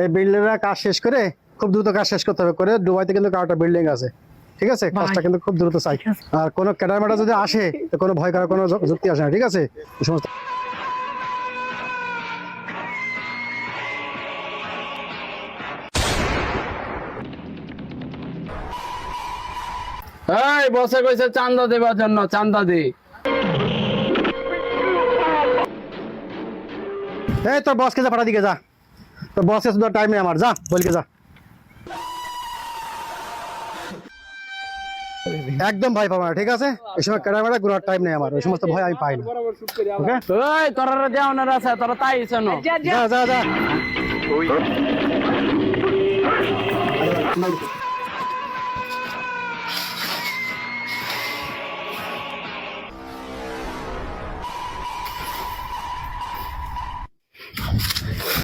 এই বিল্ডাররা কাজ শেষ করে খুব দ্রুত কাজ শেষ করতে হবে করে দুবাইতে কিন্তু কারটা বিল্ডিং আছে ঠিক আছে কাজটা কিন্তু খুব দ্রুত চাই আর কোনো ক্যাডারমেটা যদি আসে তো কোনো ভয় করার কোনো যুক্তি আসে না ঠিক আছে এই সমস্ত এই বসে কইছে চান্দা দেবার জন্য চান্দা দে। এই তোর বসকে যা পাঠা দিকে যা তোর বসকে শুধু টাইম নেই আমার যা বলকে যা একদম ভয় পাবো না ঠিক আছে এই সময় ক্যাডারমেটা ঘোরার টাইম নেই আমার ওই সমস্ত ভয় আমি পাই না ওকে এই তোরা দেওয়ানোর আছে তোরা তাই শোনো। যা যা যা